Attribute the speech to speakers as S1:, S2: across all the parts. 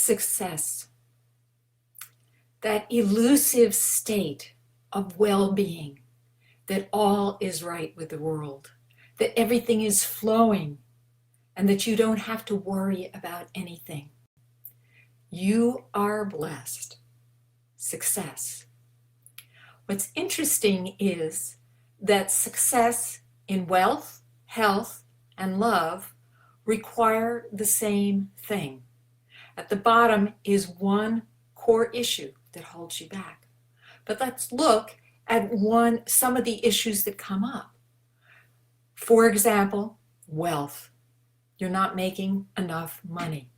S1: success, that elusive state of well-being, that all is right with the world, that everything is flowing, and that you don't have to worry about anything. You are blessed. Success. What's interesting is that success in wealth, health, and love require the same thing. At the bottom is one core issue that holds you back. But let's look at some of the issues that come up. For example, wealth. You're not making enough money.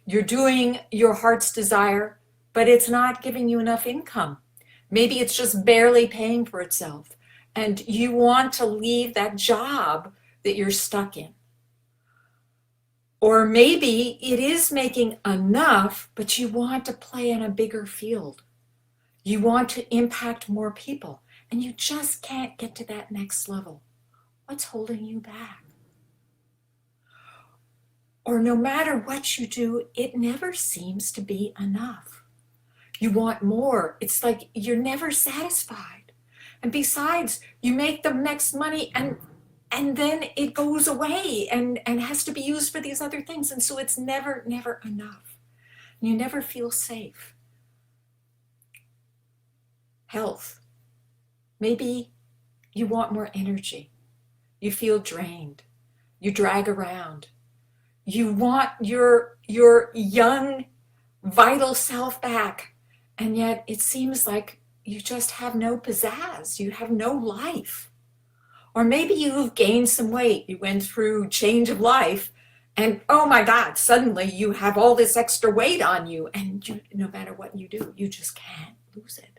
S1: You're doing your heart's desire, but it's not giving you enough income. Maybe it's just barely paying for itself, and you want to leave that job that you're stuck in. Or maybe it is making enough, but you want to play in a bigger field. You want to impact more people, and you just can't get to that next level. What's holding you back? Or no matter what you do, it never seems to be enough. You want more. It's like you're never satisfied. And besides, you make the next money and then it goes away and has to be used for these other things. And so it's never enough. You never feel safe. Health. Maybe you want more energy. You feel drained. You drag around. You want your young, vital self back, and yet it seems like you just have no pizzazz. You have no life. Or maybe you've gained some weight. You went through change of life, and oh my God, suddenly you have all this extra weight on you, and no matter what you do, you just can't lose it.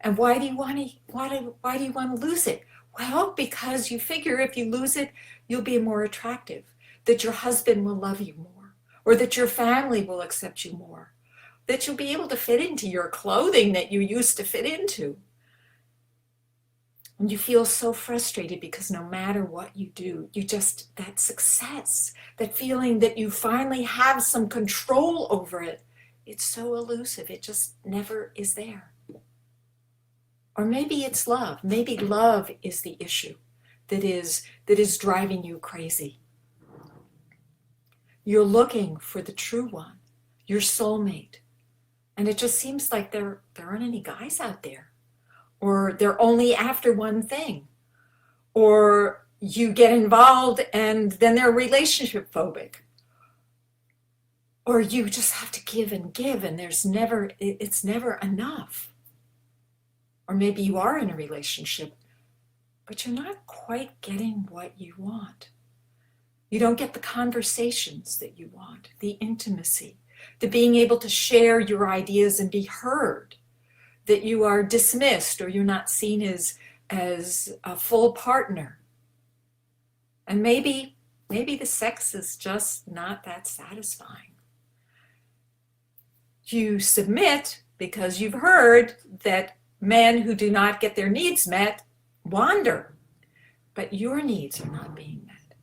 S1: And why do you want to lose it? Well, because you figure if you lose it, you'll be more attractive. That your husband will love you more, or that your family will accept you more, that you'll be able to fit into your clothing that you used to fit into. And you feel so frustrated because no matter what you do, that success, that feeling that you finally have some control over it, it's so elusive. It just never is there. Or maybe it's love. Maybe love is the issue that is driving you crazy. You're looking for the true one, your soulmate. And it just seems like there aren't any guys out there. Or they're only after one thing. Or you get involved and then they're relationship phobic. Or you just have to give and it's never enough. Or maybe you are in a relationship, but you're not quite getting what you want. You don't get the conversations that you want, the intimacy, the being able to share your ideas and be heard, that you are dismissed or you're not seen as a full partner. And maybe the sex is just not that satisfying. You submit because you've heard that men who do not get their needs met wander, but your needs are not being met.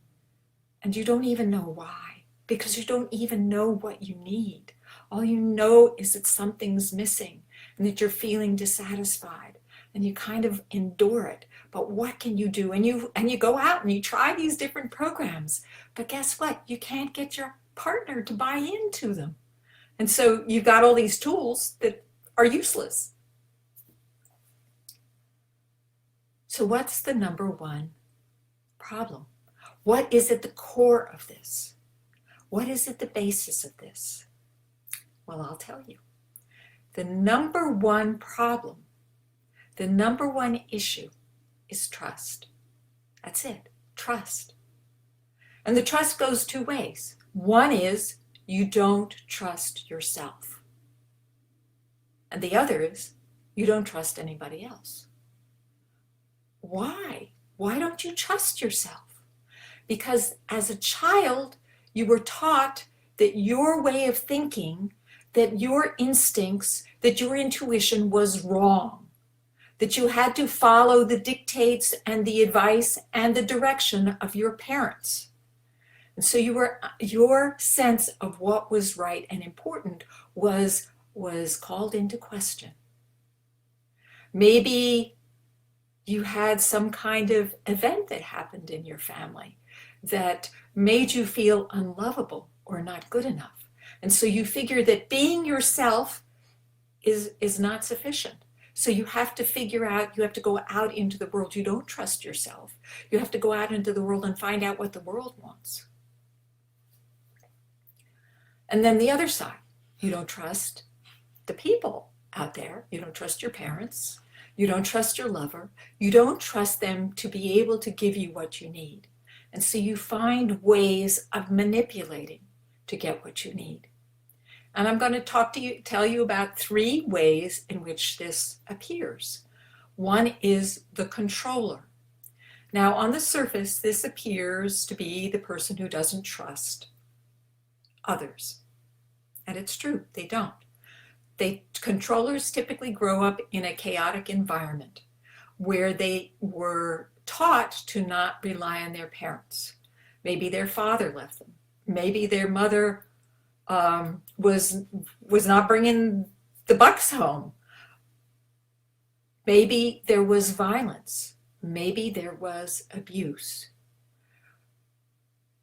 S1: And you don't even know why, because you don't even know what you need. All you know is that something's missing and that you're feeling dissatisfied and you kind of endure it. But what can you do? And you go out and you try these different programs, but guess what? You can't get your partner to buy into them. And so you've got all these tools that are useless. So what's the number one problem? What is at the core of this? What is at the basis of this? Well, I'll tell you. The number one problem, the number one issue is trust. That's it, trust. And the trust goes two ways. One is you don't trust yourself. And the other is you don't trust anybody else. Why? Why don't you trust yourself? Because as a child, you were taught that your way of thinking, that your instincts, that your intuition was wrong, that you had to follow the dictates and the advice and the direction of your parents. And so your sense of what was right and important was called into question. Maybe you had some kind of event that happened in your family that made you feel unlovable or not good enough. And so you figure that being yourself is not sufficient. So you have to figure out, you have to go out into the world. You don't trust yourself. You have to go out into the world and find out what the world wants. And then the other side, you don't trust the people out there. You don't trust your parents. You don't trust your lover. You don't trust them to be able to give you what you need. And so you find ways of manipulating to get what you need. And I'm going to tell you about 3 ways in which this appears. One is the controller. Now, on the surface, this appears to be the person who doesn't trust others. And it's true, they don't. Controllers typically grow up in a chaotic environment where they were taught to not rely on their parents. Maybe their father left them. Maybe their mother was not bringing the bucks home. Maybe there was violence. Maybe there was abuse.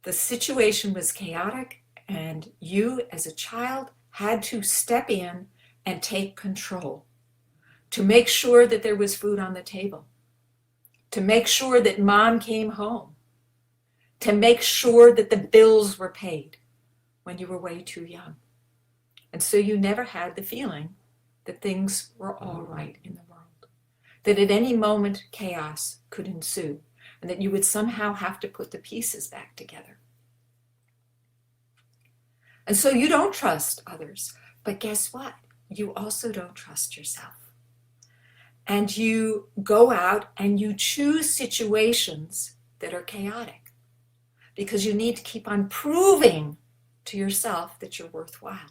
S1: The situation was chaotic, and you as a child had to step in and take control to make sure that there was food on the table, to make sure that mom came home, to make sure that the bills were paid when you were way too young. And so you never had the feeling that things were all right in the world, that at any moment chaos could ensue, and that you would somehow have to put the pieces back together. And so you don't trust others, but guess what? You also don't trust yourself. And you go out and you choose situations that are chaotic because you need to keep on proving to yourself that you're worthwhile.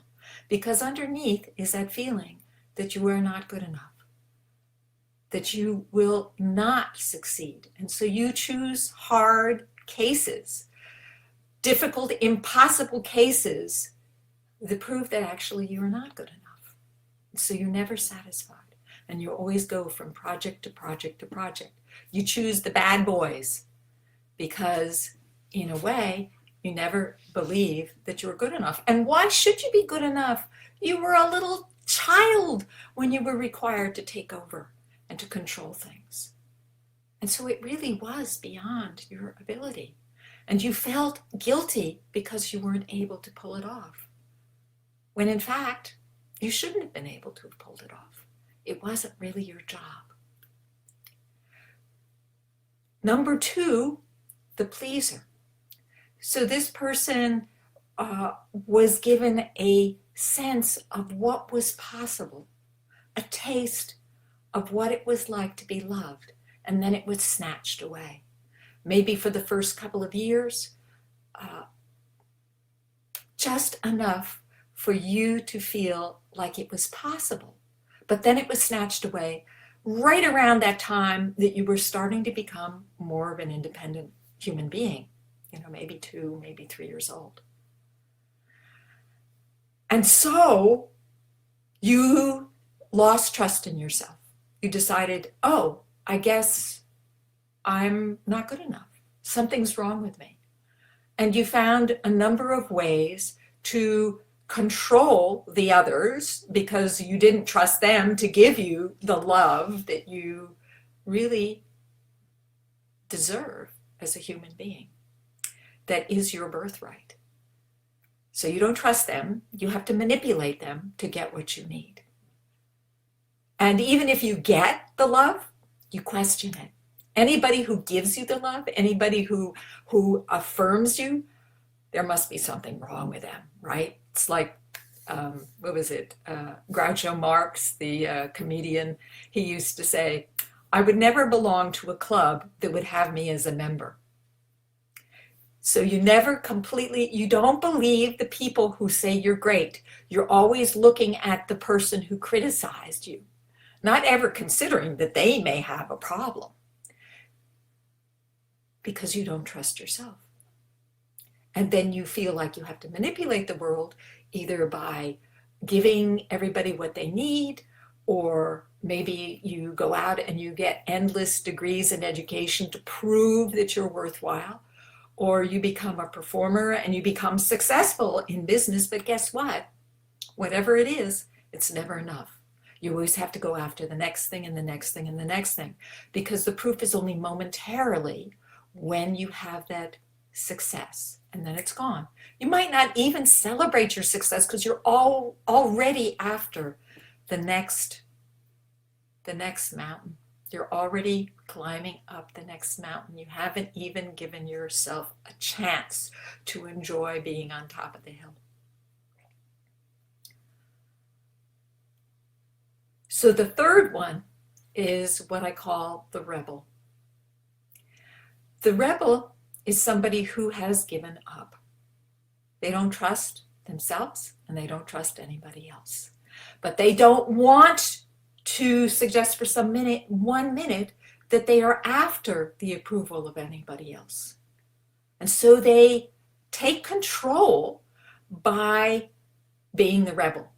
S1: Because underneath is that feeling that you are not good enough, that you will not succeed. And so you choose hard cases, difficult, impossible cases that prove that actually you are not good enough. So you're never satisfied, and you always go from project to project to project. You choose the bad boys because, in a way, you never believe that you're good enough. And why should you be good enough? You were a little child when you were required to take over and to control things. And so it really was beyond your ability. And you felt guilty because you weren't able to pull it off. When in fact, you shouldn't have been able to have pulled it off. It wasn't really your job. Number 2, the pleaser. So this person was given a sense of what was possible, a taste of what it was like to be loved, and then it was snatched away. Maybe for the first couple of years, just enough for you to feel like it was possible. But then it was snatched away right around that time that you were starting to become more of an independent human being, maybe 2, maybe 3 years old. And so you lost trust in yourself. You decided, oh, I guess I'm not good enough. Something's wrong with me. And you found a number of ways to control the others because you didn't trust them to give you the love that you really deserve as a human being. That is your birthright. So you don't trust them. You have to manipulate them to get what you need. And even if you get the love, you question it. Anybody who gives you the love, anybody who affirms you, there must be something wrong with them, right? It's like, Groucho Marx, the comedian, he used to say, I would never belong to a club that would have me as a member. So you don't believe the people who say you're great. You're always looking at the person who criticized you, not ever considering that they may have a problem because you don't trust yourself. And then you feel like you have to manipulate the world either by giving everybody what they need, or maybe you go out and you get endless degrees in education to prove that you're worthwhile, or you become a performer and you become successful in business. But guess what? Whatever it is, it's never enough. You always have to go after the next thing and the next thing and the next thing, because the proof is only momentarily when you have that success, and then it's gone. You might not even celebrate your success because you're already after the next mountain. You're already climbing up the next mountain. You haven't even given yourself a chance to enjoy being on top of the hill. So the third one is what I call the rebel. The rebel is somebody who has given up. They don't trust themselves and they don't trust anybody else. But they don't want to suggest for 1 minute that they are after the approval of anybody else. And so they take control by being the rebel.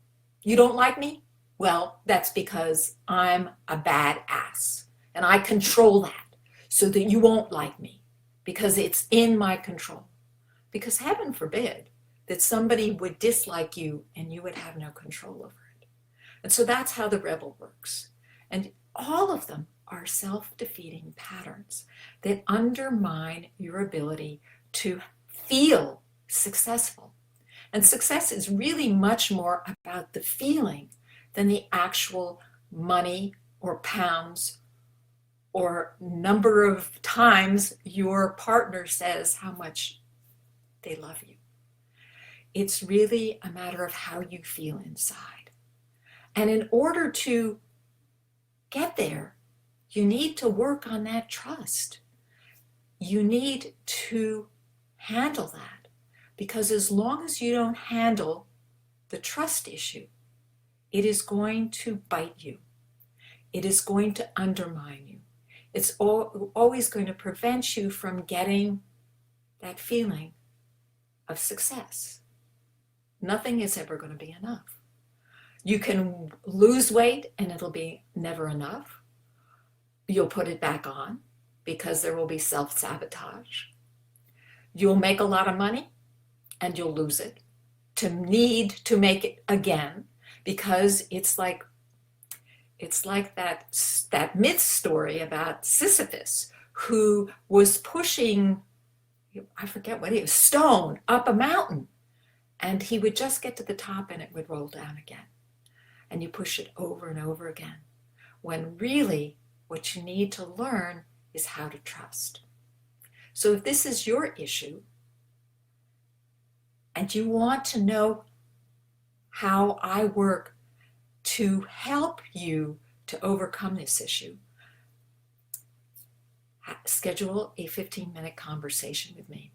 S1: You don't like me? Well, that's because I'm a badass and I control that so that you won't like me, because it's in my control. Because heaven forbid that somebody would dislike you and you would have no control over it. And so that's how the rebel works. And all of them are self-defeating patterns that undermine your ability to feel successful. And success is really much more about the feeling than the actual money or pounds or number of times your partner says how much they love you. It's really a matter of how you feel inside. And in order to get there, you need to work on that trust. You need to handle that, because as long as you don't handle the trust issue, it is going to bite you. It is going to undermine you. It's always going to prevent you from getting that feeling of success. Nothing is ever going to be enough. You can lose weight and it'll be never enough. You'll put it back on because there will be self-sabotage. You'll make a lot of money and you'll lose it to need to make it again, because it's like that myth story about Sisyphus, who was pushing, I forget what he was, stone up a mountain, and he would just get to the top and it would roll down again. And you push it over and over again, when really what you need to learn is how to trust. So if this is your issue and you want to know how I work to help you to overcome this issue, schedule a 15-minute conversation with me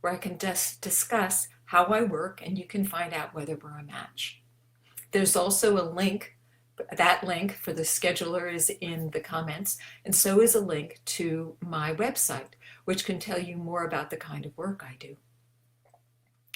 S1: where I can just discuss how I work, and you can find out whether we're a match. There's also a link. That link for the scheduler is in the comments, and so is a link to my website, which can tell you more about the kind of work I do.